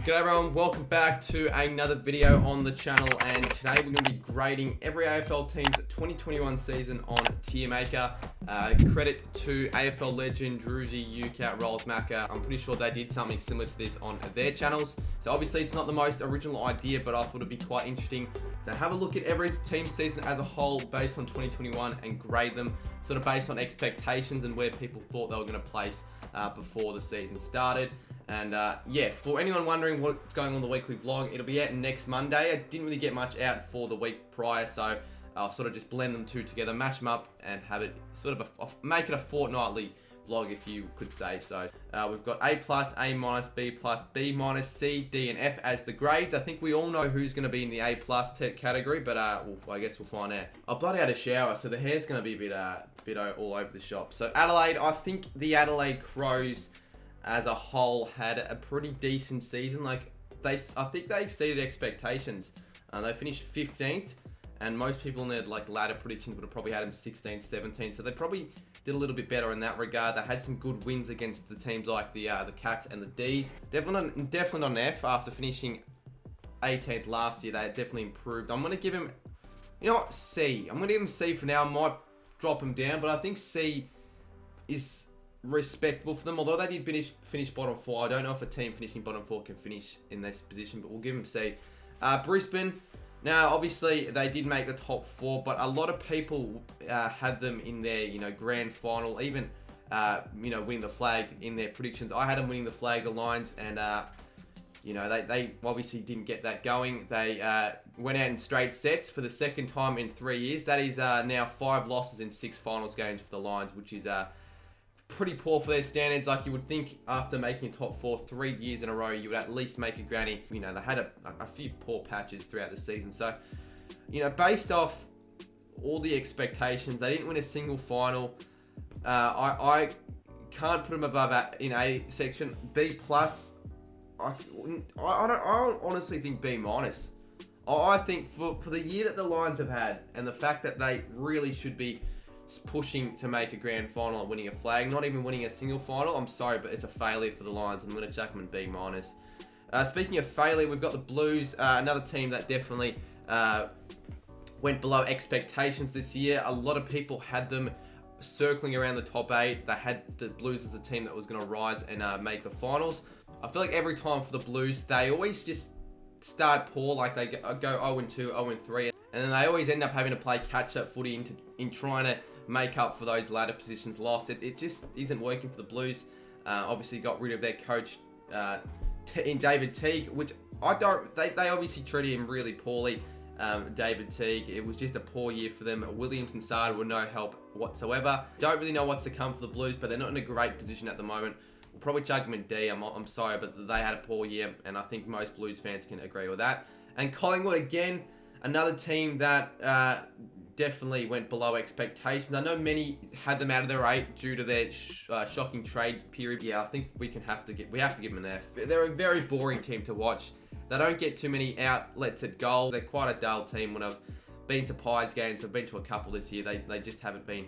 G'day everyone, welcome back to another video on the channel, and today we're going to be grading every AFL team's 2021 season on TierMaker. Credit to AFL legend Druzy, UCAT, Rolls Macca. I'm pretty sure they did something similar to this on their channels. So obviously it's not the most original idea, but I thought it'd be quite interesting to have a look at every team's season as a whole based on 2021 and grade them sort of based on expectations and where people thought they were going to place before the season started. And yeah, for anyone wondering what's going on the weekly vlog, it'll be out next Monday. I didn't really get much out for the week prior, so I'll sort of just blend them two together, mash them up, and have it sort of make it a fortnightly vlog, if you could say so. We've got A+, A-, B+, B-, C, D, and F as the grades. I think we all know who's going to be in the A+ category, but I guess we'll find out. I bloody had a shower, so the hair's going to be a bit all over the shop. So Adelaide, I think the Adelaide Crows as a whole had a pretty decent season. I think they exceeded expectations. They finished 15th, and most people in their ladder predictions would have probably had them 16th, 17th. So they probably did a little bit better in that regard. They had some good wins against the teams like the Cats and the Ds. Definitely not an F after finishing 18th last year. They definitely improved. I'm going to give him, you know what, C. I'm going to give him C for now. I might drop him down, but I think C is respectable for them. Although they did finish bottom four, I don't know if a team finishing bottom four can finish in this position, but we'll give them C. Brisbane, now obviously they did make the top four, but a lot of people had them in their grand final, even winning the flag in their predictions. I had them winning the flag, the Lions, and they obviously didn't get that going. They went out in straight sets for the second time in 3 years. That is now 5 losses in 6 finals games for the Lions, which is pretty poor for their standards. Like, you would think after making top 4 3 years in a row, you would at least make a granny. They had a few poor patches throughout the season. So, based off all the expectations, they didn't win a single final. I can't put them above in A section. B+, I don't honestly think B-. I think for the year that the Lions have had, and the fact that they really should be pushing to make a grand final and winning a flag, not even winning a single final, I'm sorry, but it's a failure for the Lions. I'm going to chuck them in B-. Speaking of failure, we've got the Blues, another team that definitely went below expectations this year. A lot of people had them circling around the top 8. They had the Blues as a team that was going to rise and make the finals. I feel like every time for the Blues, they always just start poor. Like, they go 0-2, 0-3, and then they always end up having to play catch-up footy in trying to make up for those ladder positions lost. It just isn't working for the Blues. Obviously got rid of their coach in David Teague, which they obviously treated him really poorly. David Teague, it was just a poor year for them. Williams and Sada were no help whatsoever. Don't really know what's to come for the Blues, but they're not in a great position at the moment. We'll probably chuck them in D. I'm sorry, but they had a poor year, and I think most Blues fans can agree with that. And Collingwood, again, another team that definitely went below expectations. I know many had them out of their 8 due to their shocking trade period. Yeah, I think we have to give them an F. They're a very boring team to watch. They don't get too many outlets at goal. They're quite a dull team. When I've been to Pies games, I've been to a couple this year, they just haven't been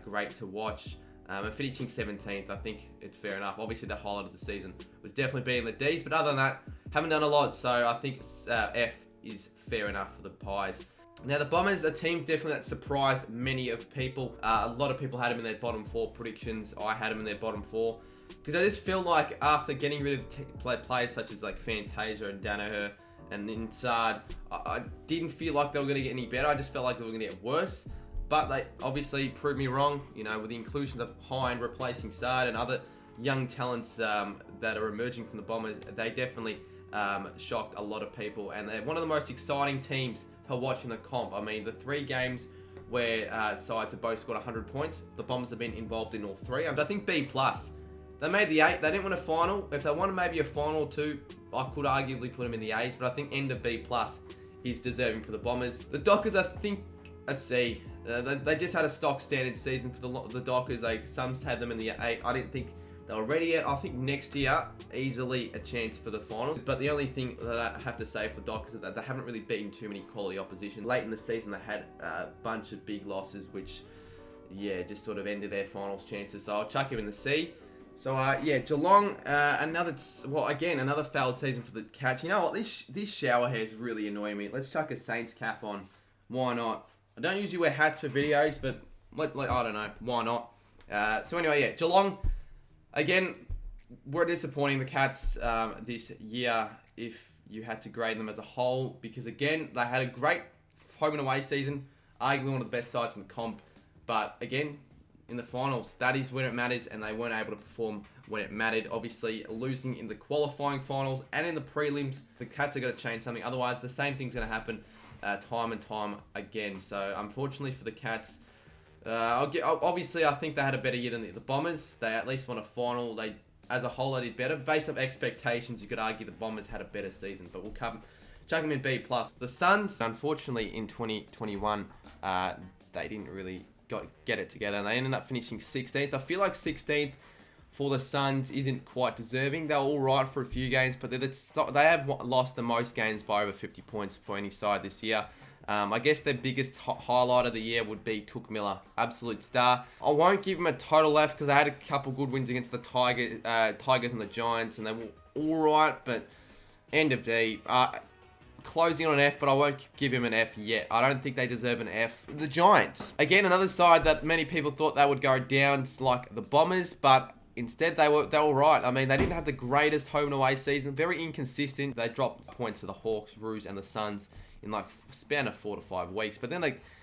great to watch. And finishing 17th, I think it's fair enough. Obviously, the highlight of the season was definitely being the Ds, but other than that, haven't done a lot. So I think F is fair enough for the Pies. Now, the Bombers, a team definitely that surprised many of people. A lot of people had them in their bottom 4 predictions. I had them in their bottom 4. Because I just feel like after getting rid of players such as Fantasia and Danaher and Insard, I didn't feel like they were going to get any better. I just felt like they were going to get worse. But they obviously proved me wrong, with the inclusion of Hind replacing Sard and other young talents that are emerging from the Bombers. They definitely shocked a lot of people, and they're one of the most exciting teams to watch in the comp. I mean, the 3 games where sides have both scored 100 points, the Bombers have been involved in all 3. I think B+. They made the 8. They didn't win a final. If they wanted maybe a final or 2, I could arguably put them in the A's, but I think end of B+ is deserving for the Bombers. The Dockers, I think, a C. They just had a stock standard season for the Dockers. Some had them in the 8. I didn't think they were ready yet. I think next year, easily a chance for the finals. But the only thing that I have to say for Dockers is that they haven't really beaten too many quality opposition. Late in the season, they had a bunch of big losses, which, yeah, just sort of ended their finals chances. So I'll chuck him in the C. So yeah, Geelong, another failed season for the Cats. You know what? This shower hair is really annoying me. Let's chuck a Saints cap on. Why not? I don't usually wear hats for videos, but I don't know. Why not? So anyway, yeah, Geelong again. We're disappointing the Cats this year if you had to grade them as a whole, because again they had a great home and away season, arguably one of the best sides in the comp, but again, in the finals, that is when it matters, and they weren't able to perform when it mattered. Obviously, losing in the qualifying finals and in the prelims, the Cats are going to change something. Otherwise, the same thing's going to happen time and time again. So, unfortunately for the Cats, obviously, I think they had a better year than the Bombers. They at least won a final. As a whole, they did better. Based on expectations, you could argue the Bombers had a better season, but we'll chuck them in B+. The Suns, unfortunately, in 2021, they didn't really get it together, and they ended up finishing 16th. I feel like 16th for the Suns isn't quite deserving. They're all right for a few games, but they have lost the most games by over 50 points for any side this year. I guess their biggest highlight of the year would be Touk Miller, absolute star. I won't give him a total F because they had a couple good wins against the Tigers and the Giants, and they were all right, but end of D. Closing on an F, but I won't give him an F yet. I don't think they deserve an F. The Giants, again, another side that many people thought they would go down like the Bombers, but instead they were right. I mean, they didn't have the greatest home and away season. Very inconsistent. They dropped points to the Hawks, Roos, and the Suns in like span of 4 to 5 weeks. But then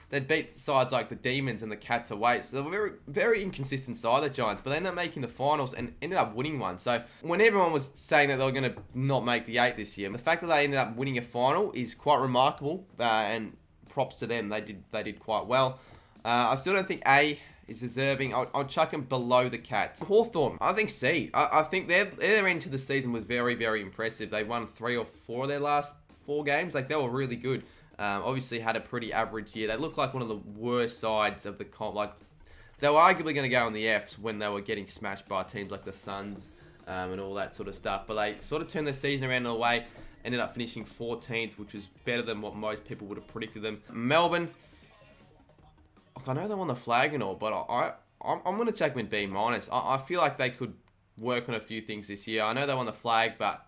they'd beat sides like the Demons and the Cats away. So they were very, very inconsistent side, the Giants. But they ended up making the finals and ended up winning one. So when everyone was saying that they were going to not make the 8 this year, the fact that they ended up winning a final is quite remarkable. And props to them. They did quite well. I still don't think A is deserving. I'll chuck them below the Cats. Hawthorn, I think C. I think their end to the season was very, very impressive. They won 3 or 4 of their last 4 games. Like, they were really good. Obviously had a pretty average year. They looked like one of the worst sides of the comp. Like, they were arguably going to go on the Fs when they were getting smashed by teams like the Suns and all that sort of stuff. But they sort of turned their season around in a way, ended up finishing 14th, which was better than what most people would have predicted them. Melbourne, I know they won the flag and all, but I'm going to check them in B-. I feel like they could work on a few things this year. I know they won the flag, but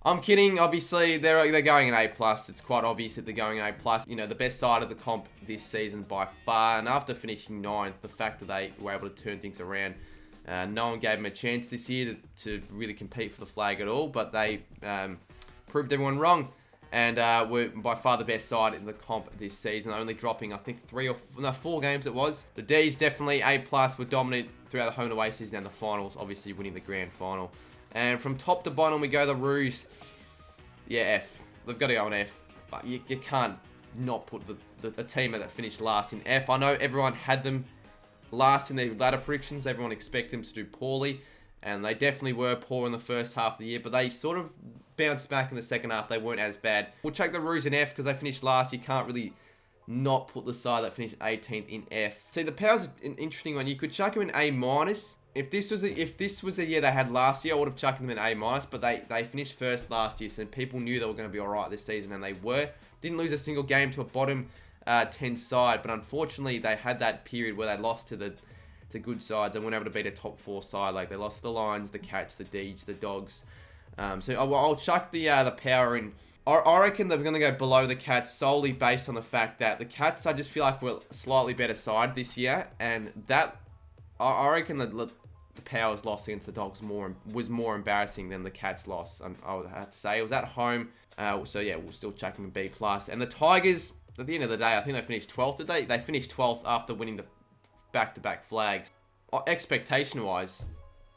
I'm kidding. Obviously, they're going in A+. It's quite obvious that they're going in A+. You know, the best side of the comp this season by far. And after finishing 9th, the fact that they were able to turn things around, no one gave them a chance this year to really compete for the flag at all. But they proved everyone wrong, and were by far the best side in the comp this season, only dropping, I think, 4 games it was. The D's definitely A+, were dominant throughout the home and away season and the finals, obviously winning the grand final. And from top to bottom, we go the Roos. Yeah, F. They've got to go on F. But you can't not put the team that finished last in F. I know everyone had them last in their ladder predictions. Everyone expected them to do poorly. And they definitely were poor in the first half of the year. But they sort of bounced back in the second half. They weren't as bad. We'll check the Roos in F because they finished last. You can't really not put the side that finished 18th in F. See, the Powers are an interesting one. You could chuck them in A-. If this was the year they had last year, I would have chucked them in A-. But they finished first last year, so people knew they were going to be alright this season, and they were. Didn't lose a single game to a bottom 10 side, but unfortunately they had that period where they lost to good sides and weren't able to beat a top 4 side. Like, they lost to the Lions, the Cats, the Deeds, the Dogs. So I'll chuck the Power in. I reckon they're going to go below the Cats solely based on the fact that the Cats, I just feel like, were a slightly better side this year, and that I reckon the Powers loss against the Dogs was more embarrassing than the Cats loss. I would have to say it was at home, so yeah, we'll still chuck them in B+. And the Tigers, at the end of the day, I think they finished 12th. They finished 12th after winning the back-to-back flags. Expectation-wise,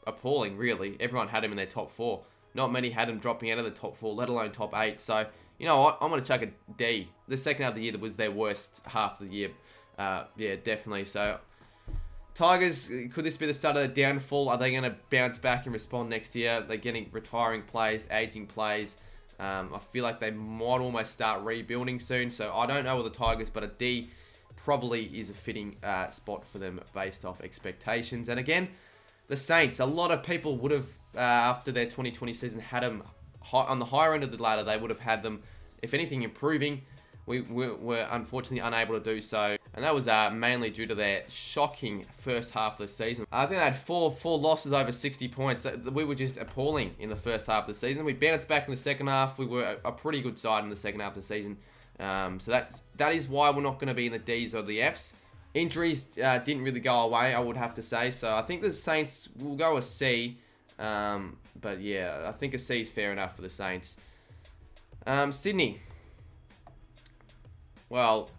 appalling, really. Everyone had them in their top 4. Not many had them dropping out of the top 4, let alone top 8. So, you know what? I'm going to chuck a D. The second half of the year was their worst half of the year. Yeah, definitely. So, Tigers, could this be the start of the downfall? Are they going to bounce back and respond next year? They're getting retiring players, aging players. I feel like they might almost start rebuilding soon. So, I don't know with the Tigers, but a D probably is a fitting spot for them based off expectations. And again, the Saints, a lot of people would have, after their 2020 season, had them on the higher end of the ladder. They would have had them, if anything, improving. We were unfortunately unable to do so. And that was mainly due to their shocking first half of the season. I think they had four losses over 60 points. We were just appalling in the first half of the season. We bounced back in the second half. We were a pretty good side in the second half of the season. So that is why we're not going to be in the Ds or the Fs. Injuries didn't really go away, I would have to say. So I think the Saints will go a C. But yeah, I think a C is fair enough for the Saints. Sydney. Well,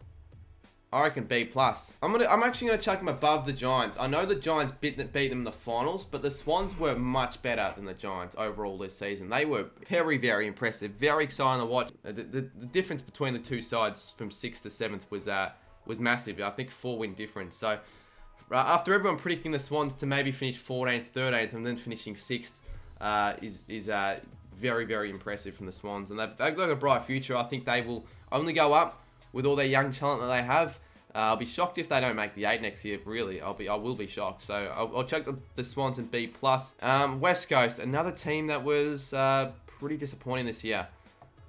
I reckon B+. I'm actually gonna chuck them above the Giants. I know the Giants beat them in the finals, but the Swans were much better than the Giants overall this season. They were very, very impressive. Very exciting to watch. The difference between the two sides from 6th to 7th was massive. I think 4-win difference. So after everyone predicting the Swans to maybe finish 14th, 13th, and then finishing 6th is very, very impressive from the Swans. And they've got a bright future. I think they will only go up with all their young talent that they have. I'll be shocked if they don't make the 8 next year, really. I will be shocked. So I'll check the Swans and B+. West Coast, another team that was pretty disappointing this year.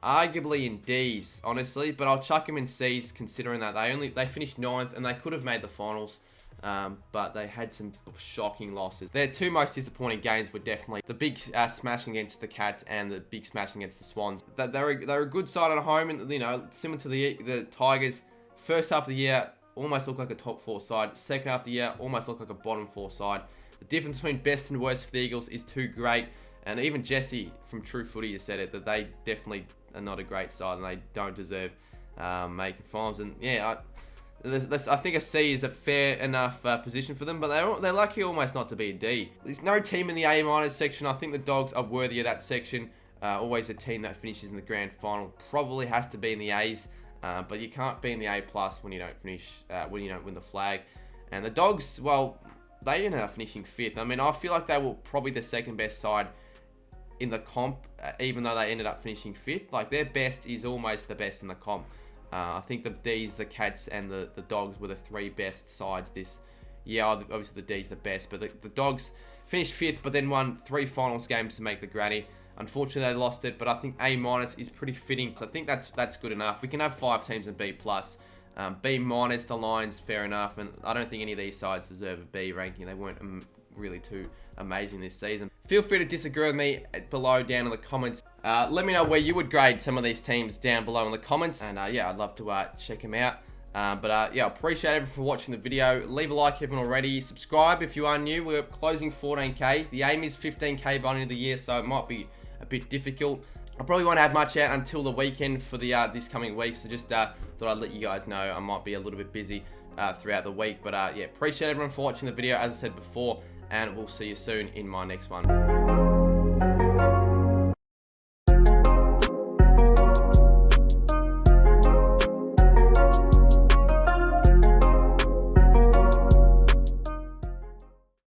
Arguably in Ds, honestly, but I'll chuck them in Cs considering that they finished 9th and they could have made the finals. But they had some shocking losses. Their two most disappointing games were definitely the big smashing against the Cats and the big smashing against the Swans. They're a good side at home, and similar to the Tigers. First half of the year almost looked like a top 4 side. Second half of the year almost looked like a bottom 4 side. The difference between best and worst for the Eagles is too great. And even Jesse from True Footy has said it, that they definitely are not a great side and they don't deserve making finals. And yeah, I think a C is a fair enough position for them, but they're lucky almost not to be a D. There's no team in the A- section. I think the Dogs are worthy of that section. Always a team that finishes in the grand final probably has to be in the A's, but you can't be in the A+ when you don't finish, when you don't win the flag. And the Dogs, well, they ended up finishing 5th. I mean, I feel like they were probably the second best side in the comp, even though they ended up finishing 5th. Like, their best is almost the best in the comp. I think the Ds, the Cats, and the Dogs were the 3 best sides this year. Obviously, the Ds the best, but the Dogs finished 5th, but then won 3 finals games to make the granny. Unfortunately, they lost it, but I think A- is pretty fitting. So I think that's good enough. We can have 5 teams in B+. B-, the Lions, fair enough, and I don't think any of these sides deserve a B ranking. They weren't really too amazing this season. Feel free to disagree with me below down in the comments. Let me know where you would grade some of these teams down below in the comments, and yeah, I'd love to check them out. Yeah, appreciate everyone for watching the video. Leave a like if you haven't already. Subscribe if you are new. We're closing 14k. The aim is 15k by the end of the year, so it might be a bit difficult. I probably won't have much out until the weekend for the this coming week, so just thought I'd let you guys know I might be a little bit busy throughout the week. But yeah, appreciate everyone for watching the video, as I said before, and we'll see you soon in my next one.